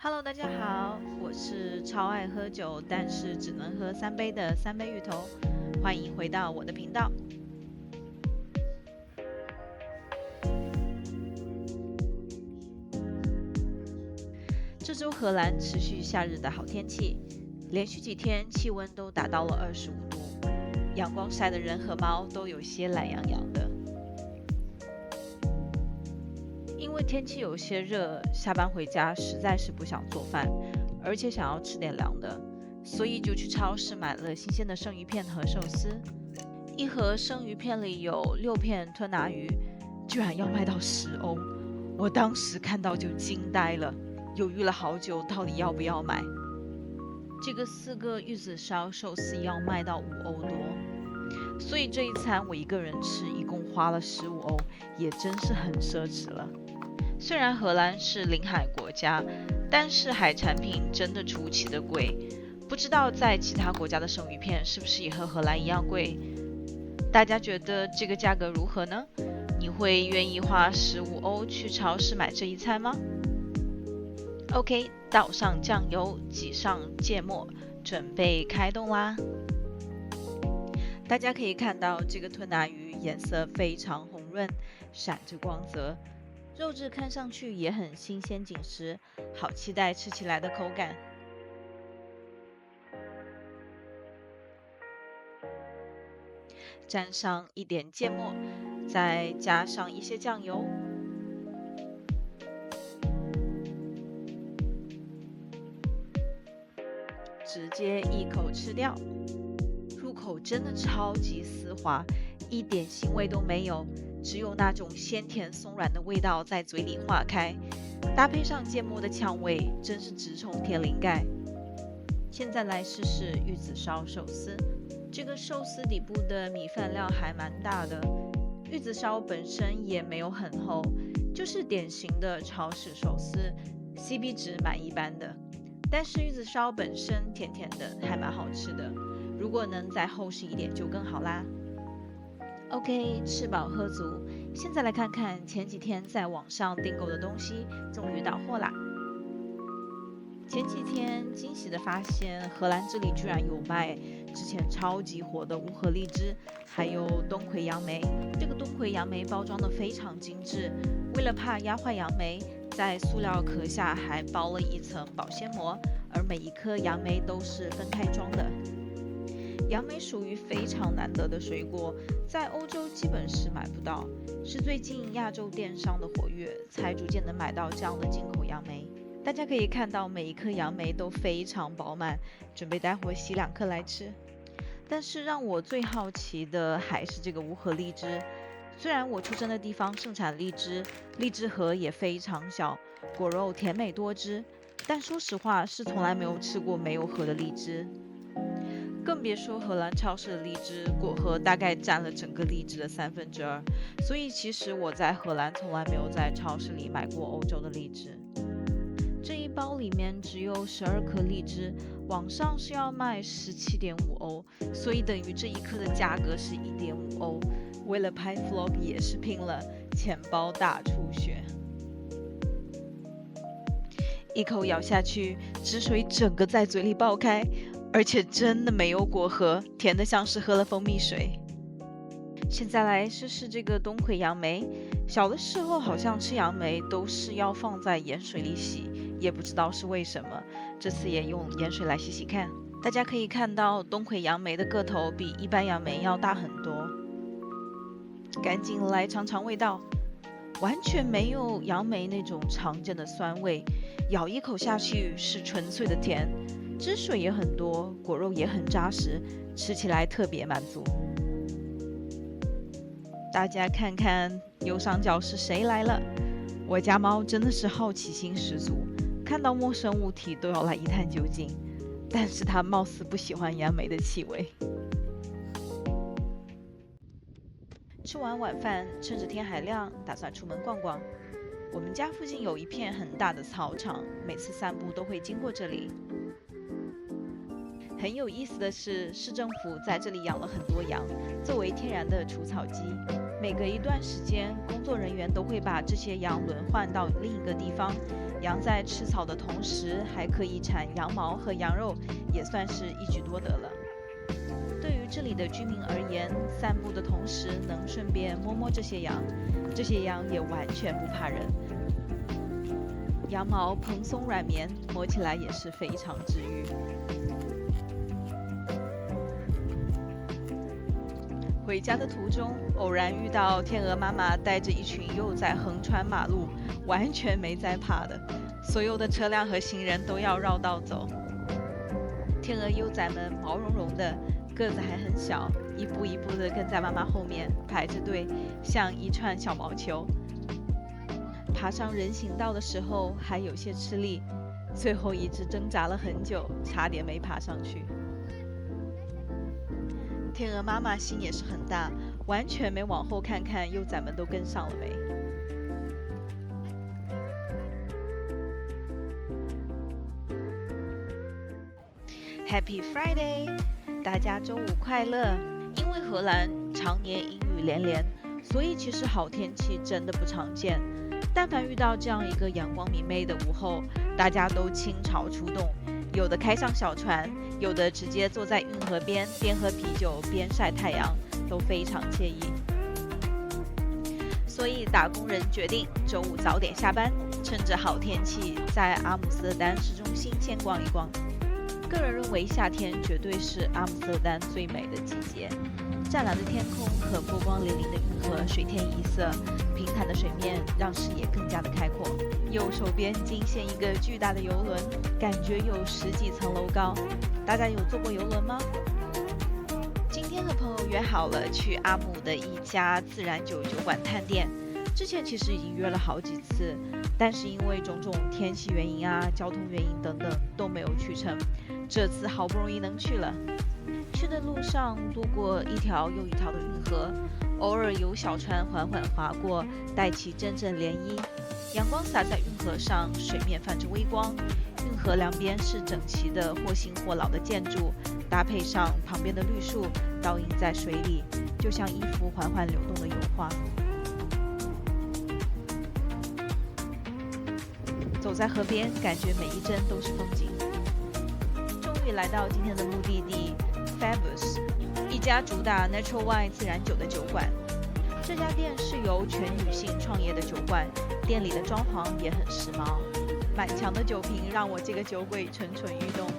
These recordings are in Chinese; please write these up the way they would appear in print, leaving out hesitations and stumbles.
Hello，大家好，我是超爱喝酒，但是只能喝3杯的3杯芋头，欢迎回到我的频道。这周荷兰持续夏日的好天气，连续几天气温都达到了25度，阳光晒得人和猫都有些懒洋洋的。因为天气有些热，下班回家实在是不想做饭，而且想要吃点凉的，所以就去超市买了新鲜的生鱼片和寿司。一盒生鱼片里有6片吞拿鱼，居然要卖到10欧，我当时看到就惊呆了，犹豫了好久，到底要不要买。这个4个玉子烧寿司要卖到5欧多，所以这一餐我一个人吃，一共花了15欧，也真是很奢侈了。虽然荷兰是临海国家，但是海产品真的出奇的贵，不知道在其他国家的生鱼片是不是也和荷兰一样贵？大家觉得这个价格如何呢？你会愿意花15欧去超市买这一餐吗？ OK， 倒上酱油，挤上芥末，准备开动啦！大家可以看到这个吞拿鱼颜色非常红润，闪着光泽，肉质看上去也很新鲜紧实，好期待吃起来的口感。沾上一点芥末，再加上一些酱油，直接一口吃掉。入口真的超级丝滑，一点腥味都没有，只有那种鲜甜松软的味道在嘴里化开，搭配上芥末的呛味，真是直冲天灵盖。现在来试试玉子烧寿司。这个寿司底部的米饭料还蛮大的，玉子烧本身也没有很厚，就是典型的超市寿司 ，CP 值蛮一般的。但是玉子烧本身甜甜的，还蛮好吃的。如果能再厚实一点就更好啦。OK， 吃饱喝足，现在来看看前几天在网上订购的东西，终于到货啦。前几天惊喜的发现，荷兰这里居然有卖之前超级火的无核荔枝，还有冬葵杨梅。这个冬葵杨梅包装的非常精致，为了怕压坏杨梅，在塑料壳下还包了一层保鲜膜，而每一颗杨梅都是分开装的。杨梅属于非常难得的水果，在欧洲基本是买不到，是最近亚洲电商的活跃，才逐渐能买到这样的进口杨梅。大家可以看到每一颗杨梅都非常饱满，准备待会洗2颗来吃。但是让我最好奇的还是这个无核荔枝。虽然我出生的地方盛产荔枝，荔枝核也非常小，果肉甜美多汁，但说实话是从来没有吃过没有核的荔枝。更别说荷兰超市的荔枝，果核大概占了整个荔枝的2/3，所以其实我在荷兰从来没有在超市里买过欧洲的荔枝。这一包里面只有12颗荔枝，网上是要卖17.5欧，所以等于这一颗的价格是1.5欧。为了拍 vlog 也是拼了，钱包大出血。一口咬下去，汁水整个在嘴里爆开，而且真的没有果核，甜的像是喝了蜂蜜水。现在来试试这个冬葵杨梅。小的时候好像吃杨梅都是要放在盐水里洗，也不知道是为什么，这次也用盐水来洗洗看。大家可以看到冬葵杨梅的个头比一般杨梅要大很多。赶紧来尝尝味道，完全没有杨梅那种常见的酸味，咬一口下去是纯粹的甜，汁水也很多，果肉也很扎实，吃起来特别满足。大家看看右上角是谁来了？我家猫真的是好奇心十足，看到陌生物体都要来一探究竟，但是它貌似不喜欢杨梅的气味。吃完晚饭，趁着天还亮，打算出门逛逛。我们家附近有一片很大的草场，每次散步都会经过这里。很有意思的是，市政府在这里养了很多羊，作为天然的除草机。每隔一段时间，工作人员都会把这些羊轮换到另一个地方，羊在吃草的同时还可以产羊毛和羊肉，也算是一举多得了。对于这里的居民而言，散步的同时能顺便摸摸这些羊，这些羊也完全不怕人。羊毛蓬松软绵，摸起来也是非常治愈。回家的途中，偶然遇到天鹅妈妈带着一群幼崽横穿马路，完全没在怕的，所有的车辆和行人都要绕道走。天鹅幼崽们毛茸茸的，个子还很小，一步一步地跟在妈妈后面排着队，像一串小毛球。爬上人行道的时候还有些吃力，最后一直挣扎了很久，差点没爬上去。天鹅妈妈心也是很大，完全没往后看看幼崽们都跟上了没。Happy Friday！ 大家周五快乐！因为荷兰常年阴雨连连，所以其实好天气真的不常见。但凡遇到这样一个阳光明媚的午后，大家都倾巢出动，有的开上小船，有的直接坐在运河边，边喝啤酒边晒太阳，都非常惬意。所以打工人决定周五早点下班，趁着好天气，在阿姆斯特丹市中心先逛一逛。个人认为夏天绝对是阿姆斯特丹最美的季节，湛蓝的天空和波光粼粼的运河水天一色，平坦的水面让视野更加的开阔。右手边惊现一个巨大的游轮，感觉有10几层楼高。大家有坐过游轮吗？今天和朋友约好了去阿姆的一家自然酒酒馆探店。之前其实已经约了好几次，但是因为种种天气原因啊、交通原因等等都没有去成。这次好不容易能去了。去的路上路过一条又一条的运河，偶尔有小船缓缓划过，带起阵阵涟漪。阳光洒在运河上，水面泛着微光。运河两边是整齐的或新或老的建筑，搭配上旁边的绿树，倒映在水里，就像一幅缓缓流动的油画。走在河边，感觉每一帧都是风景。终于来到今天的目的地 Fabus， 一家主打 Natural Wine 自然酒的酒馆。这家店是由全女性创业的酒馆，店里的装潢也很时髦，满墙的酒瓶让我这个酒鬼蠢蠢欲动。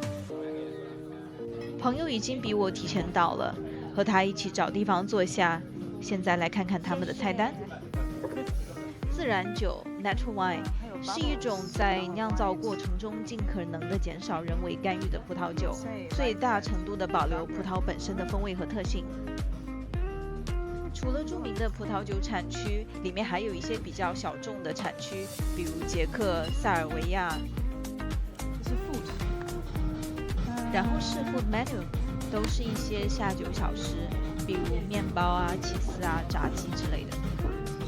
朋友已经比我提前到了，和他一起找地方坐下。现在来看看他们的菜单。自然酒 Natural Wine 是一种在酿造过程中尽可能的减少人为干预的葡萄酒，最大程度的保留葡萄本身的风味和特性。除了著名的葡萄酒产区，里面还有一些比较小众的产区，比如捷克、塞尔维亚。然后是 food menu， 都是一些下酒小食，比如面包啊、起司啊、炸鸡之类的。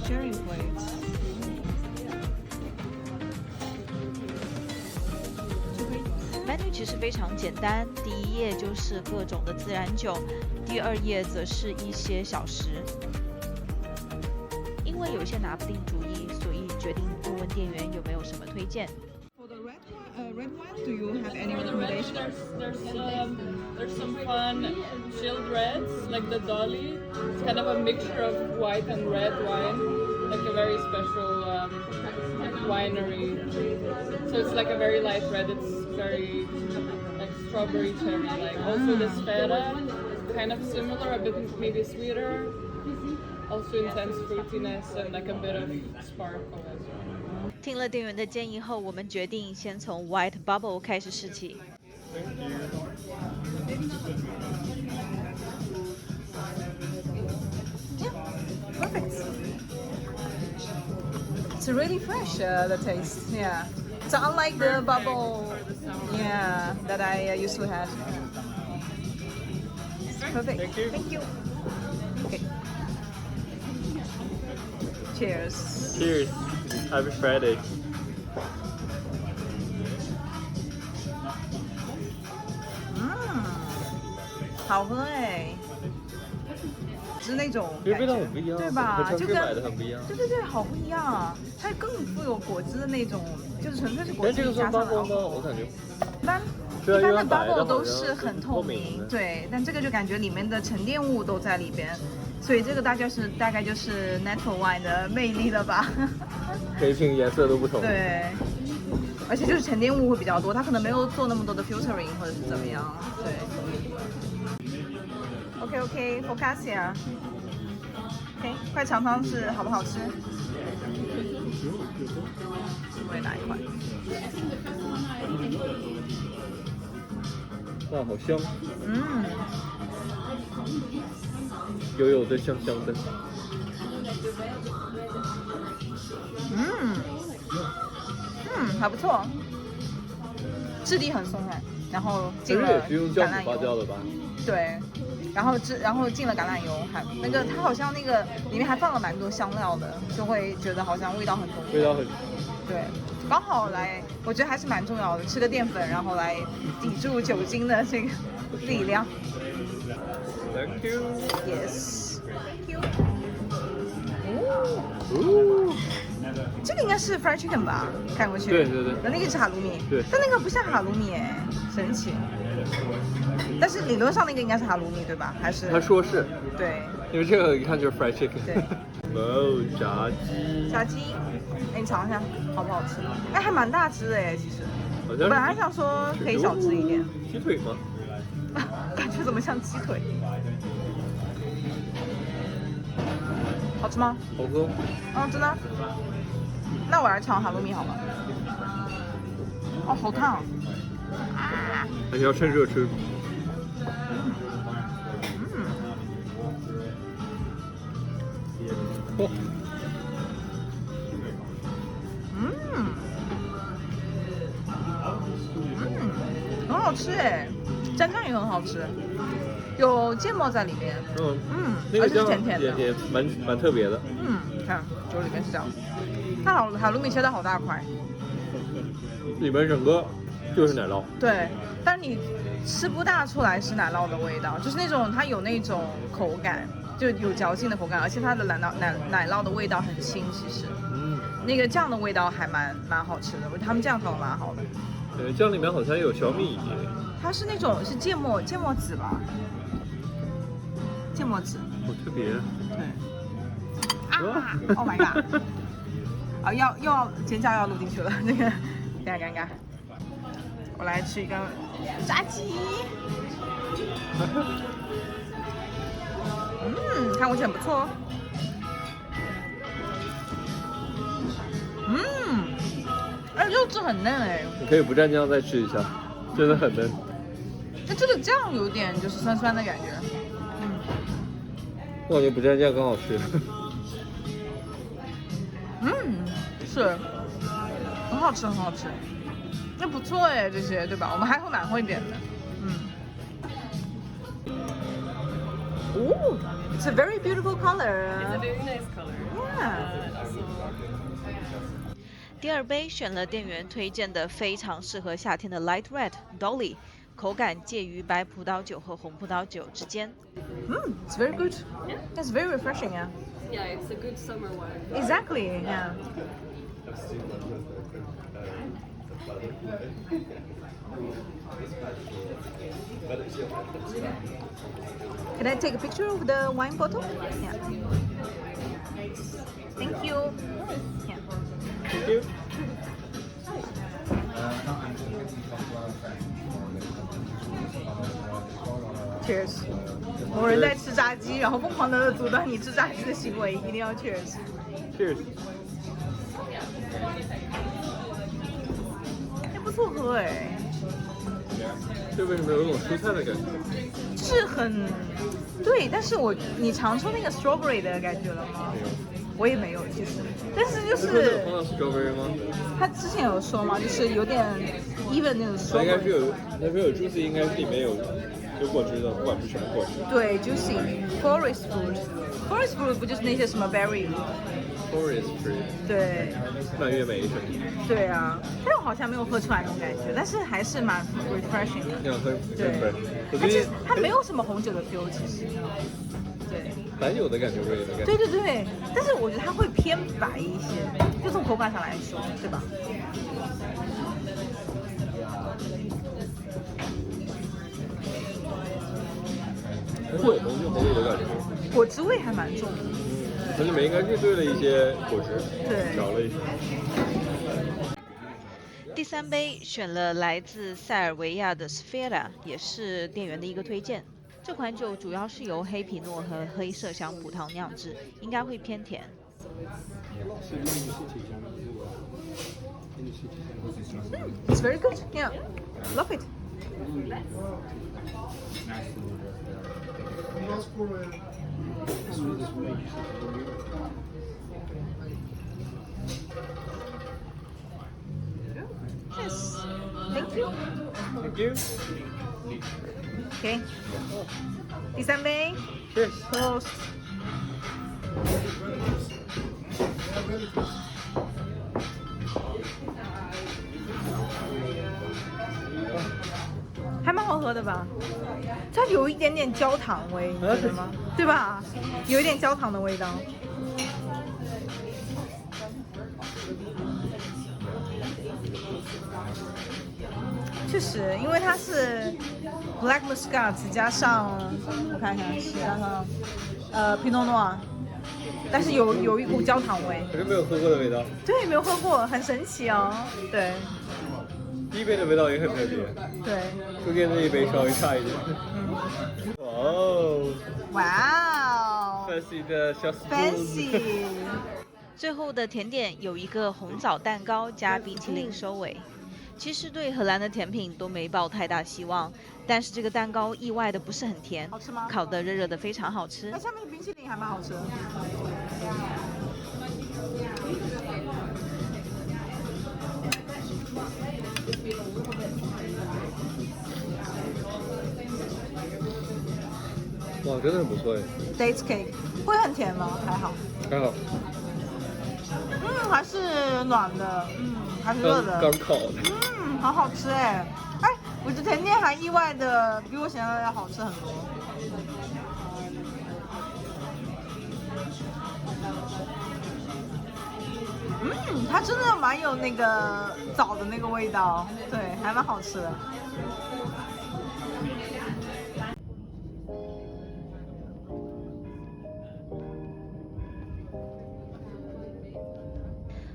Sharing plates。menu 其实非常简单，第一页就是各种的自然酒，第二页则是一些小食。因为有些拿不定主意，所以决定问问店员有没有什么推荐。For the red wine, do you have any recommendations? There's some fun chilled reds, like the Dolly. It's kind of a mixture of white and red wine, like a very special winery. So it's like a very light red. It's very like strawberry cherry. Like also the Sfera, kind of similar, a bit maybe sweeter. Also intense fruitiness and like a bit of sparkle as well. 听了店员的建议后，我们决定先从 White Bubble 开始试起。Perfect. It's really fresh, the taste. Yeah. So unlike the bubble, yeah, that I used to have. Perfect. Thank you. Okay. Cheers. Cheers. Happy Friday. 好喝哎，是那种其实味道很不一样，对吧？和就跟买的很不一样。对对对，好不一样啊！它更富有果汁的那种就是纯粹是果哎，这汁加上了个算 bubble 吗？ alcohol。我感觉一般对啊一般的因为白的 bubble 都好像是很透透明明的，对，但这个就感觉里面的沉淀物都在里边，所以这个大概就是 natural wine 的魅力了吧？每一瓶颜色都不同。对，而且就是沉淀物会比较多，它可能没有做那么多的 filtering 或者是怎么样，对。OK Focaccia， OK， 快尝尝是好不好吃？我也拿一块。哇，好香，嗯，油油的，香香的。还不错，质地很松软，然后进了其实也是用酵橄榄母发酵油，的吧？对，然后进了橄榄油，还那个它好像那个里面还放了蛮多香料的，就会觉得好像味道很丰富。味道很。对，刚好来，我觉得还是蛮重要的，吃个淀粉，然后来抵住酒精的这个力量。Thank you。 Yes。Thank you。哦，这个应该是 fried chicken 吧？看过去。对对对那个是哈鲁米。对但那个不像哈鲁米哎，神奇。但是理论上那个应该是哈鲁米对吧？还是？他说是，对。因为这个一看就是 fried chicken。对。哇哦，炸鸡。炸鸡，哎，你尝一下，好不好吃？哎，还蛮大只的哎，其实。好像我本来想说可以小只一点。鸡腿吗？感觉怎么像鸡腿？好吃吗？好喝。哦，真的？那我来尝哈鲁米好吗？哦，好烫啊！还是要趁热吃。哦，很好吃哎，蘸酱也很好吃，有芥末在里面。那个而且是酱甜甜的。也蛮特别的。你看酒里面是这样，它哈鲁米切的好大块。里面整个就是奶酪。对，但你吃不大出来是奶酪的味道，就是那种它有那种口感，就有嚼劲的口感，而且它的奶酪的味道很轻，其实。那个酱的味道还蛮好吃的，我觉得他们酱调的蛮好的。对，酱里面好像有小米。它是那种是芥末籽吧？芥末籽。好特别。对。啊 ！Oh my god！ 啊，要尖叫要录进去了，那个有点尴尬。我来吃一个炸鸡。看过去很不错哦。哎，肉质很嫩哎。你可以不蘸酱再吃一下，真的很嫩。那这个酱有点就是酸酸的感觉。我感觉不蘸酱更好吃。是，很好吃，很好吃。那不错哎，这些对吧？我们还会蛮会点的。哦 ，It's a very beautiful color. It's a very nice color. Yeah. 第二杯选了店员推荐的非常适合夏天的 Light Red Dolly， 口感介于白葡萄酒和红葡萄酒之间。It's very good. It's very refreshing. Yeah. Yeah, it's a good summer wine. Exactly. Yeah. Can I take a picture of the wine bottle? Yeah. Thank you. Yeah. Thank you. Cheers. 某人在吃炸鸡，然后疯狂的阻断你吃炸鸡的行为，一定要 cheers。 Cheers。哎，不错喝哎，这为什么有一种蔬菜的感觉？是很对，但是你尝出那个 strawberry 的感觉了吗？我也没有，其实，但是就是放到 strawberry 吗？他之前有说嘛，就是有点 even 那种它应该是 strawberry。有，那边有 juicy， 应该是里面有果汁的，不管是什么果汁。对 juicy forest fruit，forest fruit 不就是那些什么 berry？ Forest fruit。对。蔓越莓什么对啊，但我好像没有喝出来那种感觉，但是还是蛮 refreshing 的。你想喝？对。但是它没有什么红酒的 feel， 其实。对。白酒的感觉味的感觉。对对对，但是我觉得它会偏白一些，就从口感上来说，对吧？会浓郁的感觉，果汁味还蛮重的。它里面应该是兑了一些果汁，对，调了一下。第3杯选了来自塞尔维亚的 Sfera， 也是店员的一个推荐。这款酒主要是由黑皮诺和黑麝香葡萄酿制，应该会偏甜。It's very good. Yeah, love it. Yes. Thank you. Thank you. OK. 第3杯 Cheers.，Prost。还蛮好喝的吧？它有一点点焦糖味，你觉得吗？对吧？有一点焦糖的味道。确实，因为它是 Black Muscat 加上我看一下是加上Pinot Noir， 但是有一股焦糖味。可是没有喝过的味道。对，没有喝过，很神奇哦。对。第一杯的味道也很特别。对。中间这一杯稍微差一点。哇哦！哇哦 ！Fancy 的小 ！Fancy。最后的甜点有一个红枣蛋糕加冰淇淋收尾。其实对荷兰的甜品都没抱太大希望，但是这个蛋糕意外的不是很甜，好吃吗？烤得热热的，非常好吃。那下面的冰淇淋还蛮好吃的。哇，真的很不错哎。Dates cake 会很甜吗？还好。还好。还是暖的，还是热的。刚烤的。好好吃哎！哎，我的甜点还意外的比我想象的要好吃很多。它真的蛮有那个枣的那个味道，对，还蛮好吃的。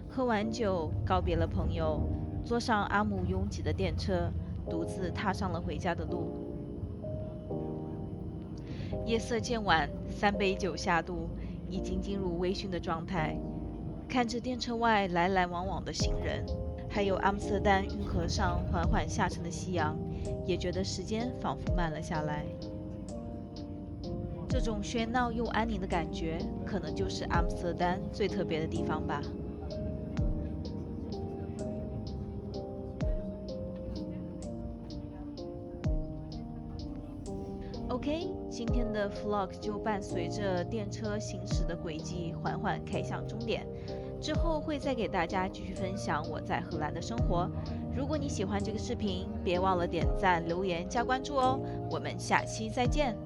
喝完酒，告别了朋友，坐上阿姆拥挤的电车，独自踏上了回家的路。夜色渐晚，3杯酒下肚，已经进入微醺的状态。看着电车外来来往往的行人，还有阿姆斯特丹运河上缓缓下沉的夕阳，也觉得时间仿佛慢了下来。这种喧闹又安宁的感觉，可能就是阿姆斯特丹最特别的地方吧。OK， 今天的 vlog 就伴随着电车行驶的轨迹缓缓开向终点，之后会再给大家继续分享我在荷兰的生活。如果你喜欢这个视频，别忘了点赞、留言、加关注哦。我们下期再见。